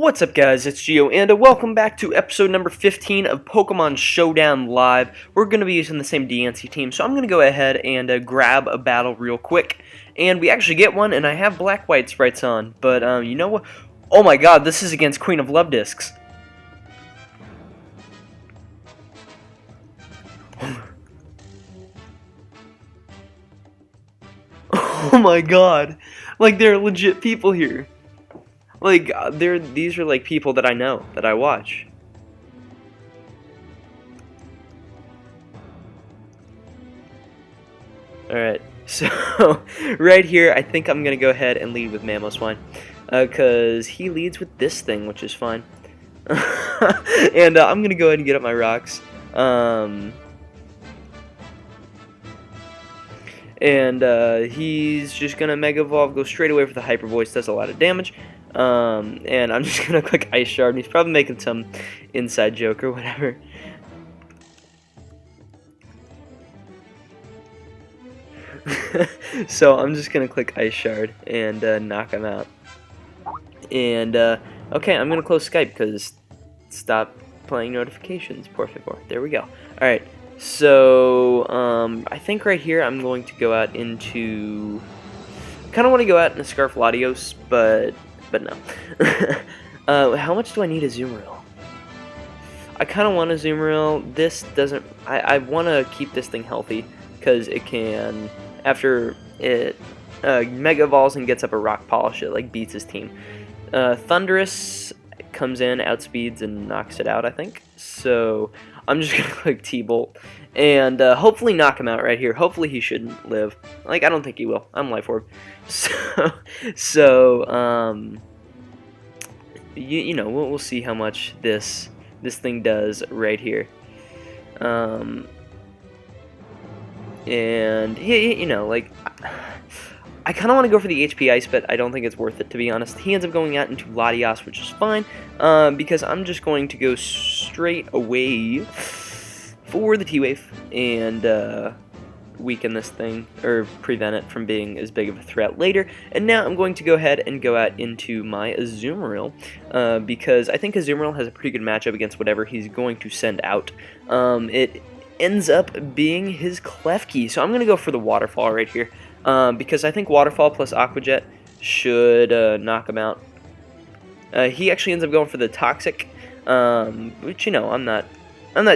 What's up, guys? It's Geo, and welcome back to episode number 15 of Pokemon Showdown Live. We're going to be using the same DNC team, so I'm going to go ahead and grab a battle real quick. And we actually get one, and I have black-white sprites on, but you know what? Oh my god, this is against Queen of Love Discs. Oh my god, like there are legit people here. Like, these are like people that I know, that I watch. Alright, so right here, I think I'm going to go ahead and lead with Mamoswine. Because he leads with this thing, which is fine. And I'm going to go ahead and get up my rocks. He's just going to Mega Evolve, go straight away for the Hyper Voice, does a lot of damage. And I'm just going to click Ice Shard, and he's probably making some inside joke or whatever. So I'm just going to click Ice Shard and knock him out. And, okay, I'm going to close Skype because stop playing notifications, por favor. There we go. Alright, so, I think right here I'm going to go out into... I kind of want to go out in a Scarf Latios, but no. How much do I need a Azumarill? I kind of want a Azumarill. This doesn't... I want to keep this thing healthy, because it can... After it Mega Evolves and gets up a Rock Polish, it like beats his team. Thundurus comes in, outspeeds, and knocks it out, I think. So I'm just going to click T-Bolt and hopefully knock him out right here. Hopefully he shouldn't live. Like, I don't think he will. I'm Life Orb. You know, we'll see how much this thing does right here. And you know, like, I kind of want to go for the HP Ice, but I don't think it's worth it, to be honest. He ends up going out into Latios, which is fine, because I'm just going to go straight away for the T-Wave and weaken this thing, or prevent it from being as big of a threat later. And now I'm going to go ahead and go out into my Azumarill, because I think Azumarill has a pretty good matchup against whatever he's going to send out. It ends up being his Klefki, so I'm going to go for the Waterfall right here, because I think Waterfall plus Aqua Jet should knock him out. He actually ends up going for the Toxic, which, you know, I'm not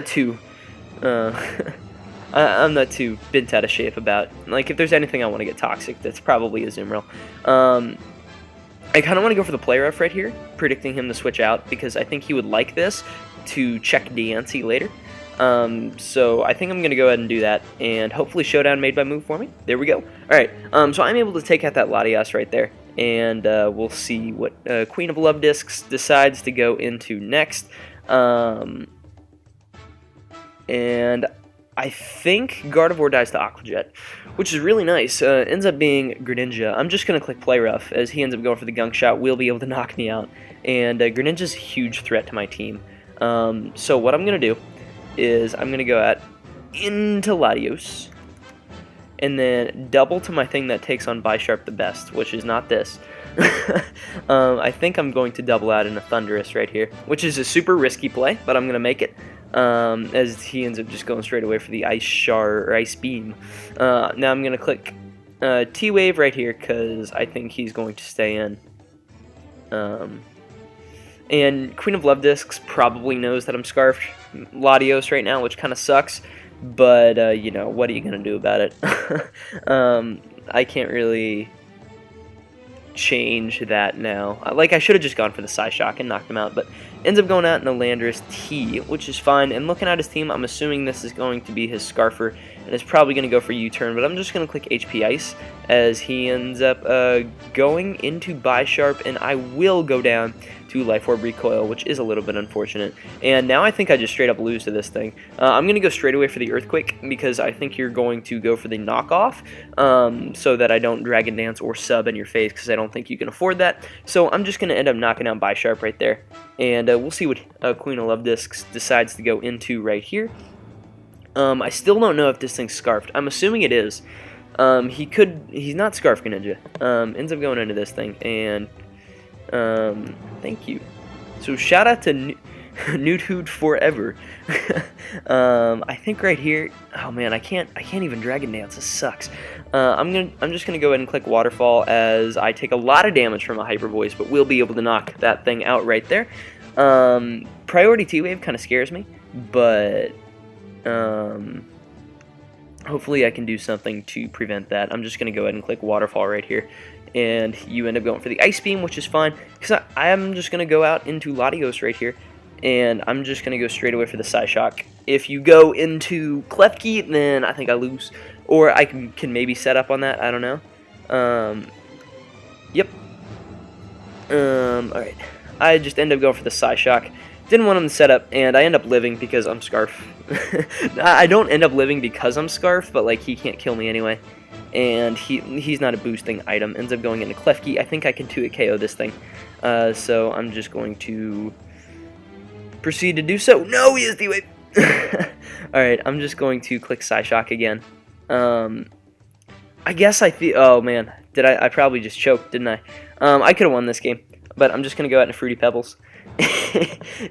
too I'm not too bent out of shape about. Like, if there's anything I want to get Toxic, that's probably Azumarill. I kind of want to go for the Play Rough right here, predicting him to switch out, because I think he would like this to check DNC later. So I think I'm going to go ahead and do that, and hopefully Showdown made my move for me. There we go. Alright, so I'm able to take out that Latios right there, and we'll see what Queen of Love Discs decides to go into next. And I think Gardevoir dies to Aqua Jet, which is really nice. Ends up being Greninja. I'm just going to click Play Rough, as he ends up going for the Gunk Shot. Will be able to knock me out, and Greninja's a huge threat to my team. So what I'm going to do is I'm going to go out into Latios, and then double to my thing that takes on Bisharp the best, which is not this. I think I'm going to double out into Thundurus right here, which is a super risky play, but I'm going to make it, as he ends up just going straight away for the Ice Shard, or Ice Beam. Now I'm going to click T-Wave right here, because I think he's going to stay in. And Queen of Love Discs probably knows that I'm Scarfed Latios right now, which kind of sucks, but, you know, what are you going to do about it? I can't really change that now. Like, I should have just gone for the Psyshock and knocked him out, but ends up going out in a Landorus T, which is fine. And looking at his team, I'm assuming this is going to be his Scarfer, and is probably going to go for U-turn, but I'm just going to click HP Ice, as he ends up going into Bisharp, and I will go down to Life Orb Recoil, which is a little bit unfortunate. And now I think I just straight up lose to this thing. I'm going to go straight away for the Earthquake, because I think you're going to go for the knockoff, so that I don't Dragon Dance or sub in your face, because I don't think you can afford that. So I'm just going to end up knocking out Bisharp right there. And we'll see what Queen of Love Discs decides to go into right here. I still don't know if this thing's Scarfed. I'm assuming it is. He's not Scarf Greninja. Ends up going into this thing, and thank you. So shout out to Newt Hoot Forever. I think right here. Oh man, I can't even Dragon Dance. This sucks. I'm just gonna go ahead and click Waterfall as I take a lot of damage from a Hyper Voice, but we'll be able to knock that thing out right there. Priority T-Wave kind of scares me, but hopefully I can do something to prevent that. I'm just gonna go ahead and click Waterfall right here, and you end up going for the Ice Beam, which is fine because I am just gonna go out into Latios right here. And I'm just going to go straight away for the Psyshock. If you go into Klefki, then I think I lose. Or I can maybe set up on that. I don't know. Yep. Alright. I just end up going for the Psyshock. Didn't want him to set up, and I end up living because I'm Scarf. I don't end up living because I'm Scarf, but like he can't kill me anyway. And he's not a boosting item. Ends up going into Klefki. I think I can 2-hit KO this thing. So I'm just going to proceed to do so. No, he is D-Wave. Alright, I'm just going to click Psyshock again. I guess I feel... Oh, man. I probably just choked, didn't I? I could have won this game, but I'm just going to go out into Fruity Pebbles.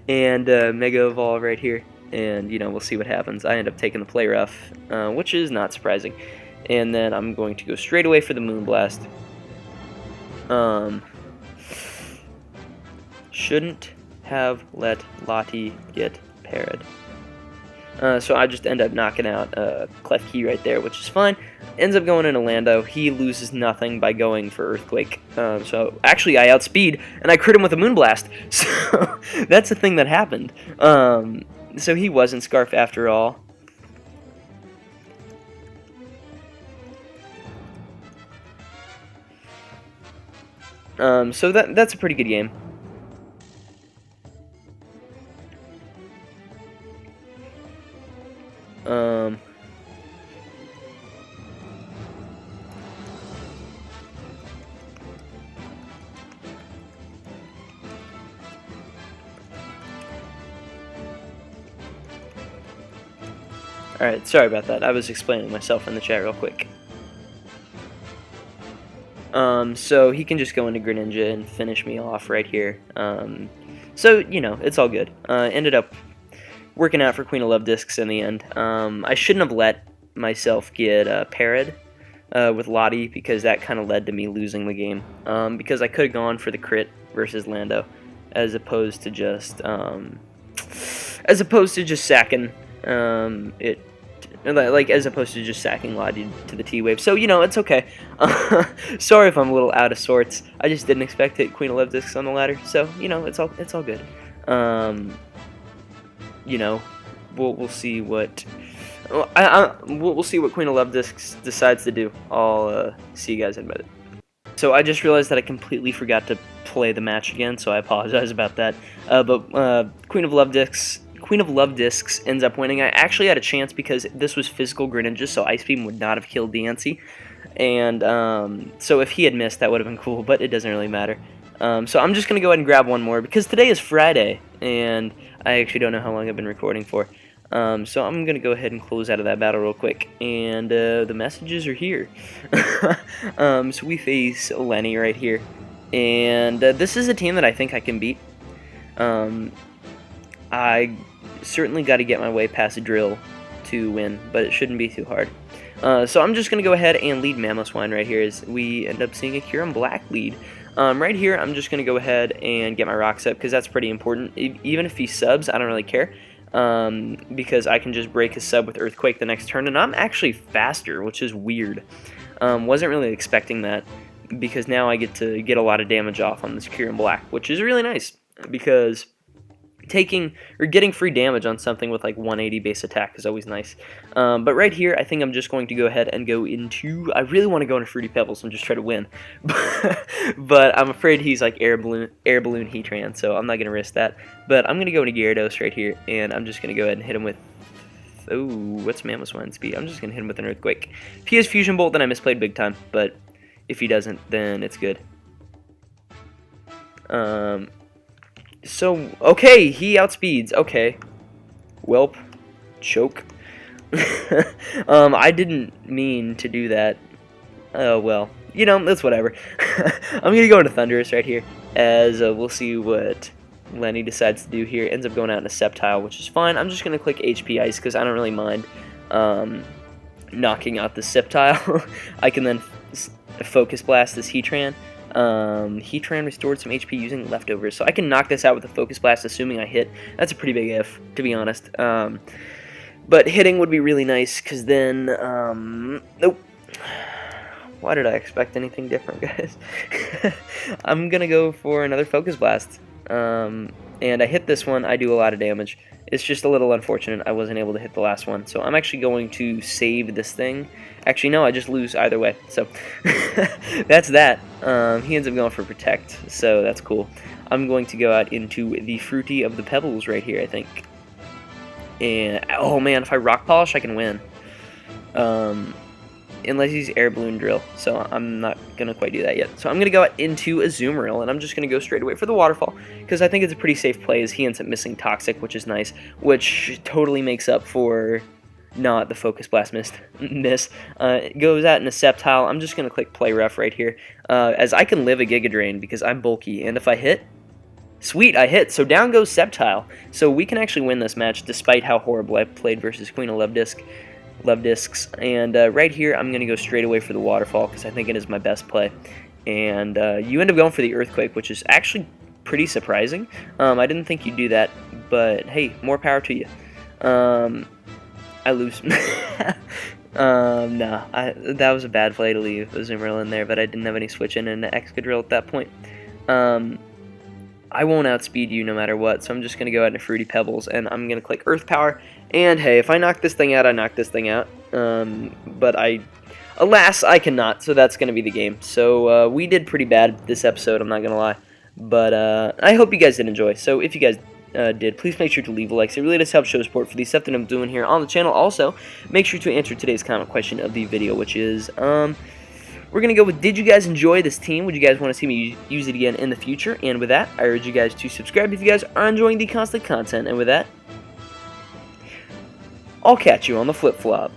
And Mega Evolve right here. And, you know, we'll see what happens. I end up taking the Play Rough, which is not surprising. And then I'm going to go straight away for the Moonblast. Shouldn't have let Lottie get parried. So I just end up knocking out Klefki right there, which is fine. Ends up going into Lando. He loses nothing by going for Earthquake. So actually I outspeed, and I crit him with a Moonblast. So that's the thing that happened. So he wasn't Scarf after all. So that's a pretty good game. Alright, sorry about that. I was explaining myself in the chat real quick. So he can just go into Greninja and finish me off right here. So, you know, it's all good. Ended up working out for Queen of Love Discs in the end. I shouldn't have let myself get parried with Lottie, because that kind of led to me losing the game. Because I could have gone for the crit versus Lando, as opposed to just sacking it. Like, as opposed to just sacking Lottie to the T-Wave. So, you know, it's okay. Sorry if I'm a little out of sorts. I just didn't expect to hit Queen of Love Discs on the ladder. So, you know, it's all good. You know, we'll see what... we'll see what Queen of Love Discs decides to do. I'll see you guys in a minute. So I just realized that I completely forgot to play the match again, so I apologize about that. But Queen of Love Discs ends up winning. I actually had a chance because this was physical Greninja, so Ice Beam would not have killed Diancie. And so if he had missed, that would have been cool, but it doesn't really matter. So I'm just going to go ahead and grab one more, because today is Friday, and I actually don't know how long I've been recording for. So I'm going to go ahead and close out of that battle real quick, and the messages are here. So we face Lenny right here, and this is a team that I think I can beat. I certainly got to get my way past a drill to win, but it shouldn't be too hard. So I'm just going to go ahead and lead Mamoswine right here, as we end up seeing a Kyurem Black lead. Right here, I'm just going to go ahead and get my rocks up, because that's pretty important. Even if he subs, I don't really care, because I can just break his sub with Earthquake the next turn, and I'm actually faster, which is weird. Wasn't really expecting that, because now I get to get a lot of damage off on this Kyurem Black, which is really nice, because getting free damage on something with like 180 base attack is always nice. But right here, I think I'm just going to go ahead and go into... I really want to go into Fruity Pebbles and just try to win. But I'm afraid he's like Air Balloon Heatran, so I'm not going to risk that. But I'm going to go into Gyarados right here, and I'm just going to go ahead and hit him with... Oh, what's Mamoswine's speed? I'm just going to hit him with an Earthquake. If he has Fusion Bolt, then I misplayed big time. But if he doesn't, then it's good. So, okay, he outspeeds. Okay. Welp. Choke. I didn't mean to do that. Oh, well. You know, that's whatever. I'm going to go into Thundurus right here, as we'll see what Lenny decides to do here. Ends up going out in a Sceptile, which is fine. I'm just going to click HP Ice because I don't really mind knocking out the Sceptile. I can then Focus Blast this Heatran. Heatran restored some HP using leftovers, so I can knock this out with a Focus Blast, assuming I hit. That's a pretty big if, to be honest. But hitting would be really nice, because then, nope. Why did I expect anything different, guys? I'm gonna go for another Focus Blast. And I hit this one, I do a lot of damage. It's just a little unfortunate I wasn't able to hit the last one. So I'm actually going to save this thing. Actually, no, I just lose either way. So that's that. He ends up going for Protect, so that's cool. I'm going to go out into the Fruity of the Pebbles right here, I think. And, oh man, if I Rock Polish, I can win. Unless he's Air Balloon Drill, so I'm not going to quite do that yet. So I'm going to go out into Azumarill, and I'm just going to go straight away for the Waterfall, because I think it's a pretty safe play, as he ends up missing Toxic, which is nice, which totally makes up for not the Focus Blast miss. It goes out in a Sceptile. I'm just going to click Play Rough right here, as I can live a Giga Drain, because I'm bulky, and if I hit, sweet, I hit, so down goes Sceptile. So we can actually win this match, despite how horrible I played versus Queen of Love Discs, and right here I'm going to go straight away for the Waterfall because I think it is my best play, and you end up going for the Earthquake, which is actually pretty surprising. I didn't think you'd do that, but hey, more power to you. I lose. Nah, that was a bad play to leave Azumarill in there, but I didn't have any switch in and an Excadrill at that point. I won't outspeed you no matter what, so I'm just going to go out into Fruity Pebbles, and I'm going to click Earth Power, and hey, if I knock this thing out, I knock this thing out, but alas, I cannot, so that's going to be the game. So we did pretty bad this episode, I'm not going to lie, but I hope you guys did enjoy. So if you guys did, please make sure to leave a like. It really does help show support for the stuff that I'm doing here on the channel. Also, make sure to answer today's comment question of the video, which is, we're going to go with, did you guys enjoy this team? Would you guys want to see me use it again in the future? And with that, I urge you guys to subscribe if you guys are enjoying the constant content. And with that, I'll catch you on the flip-flop.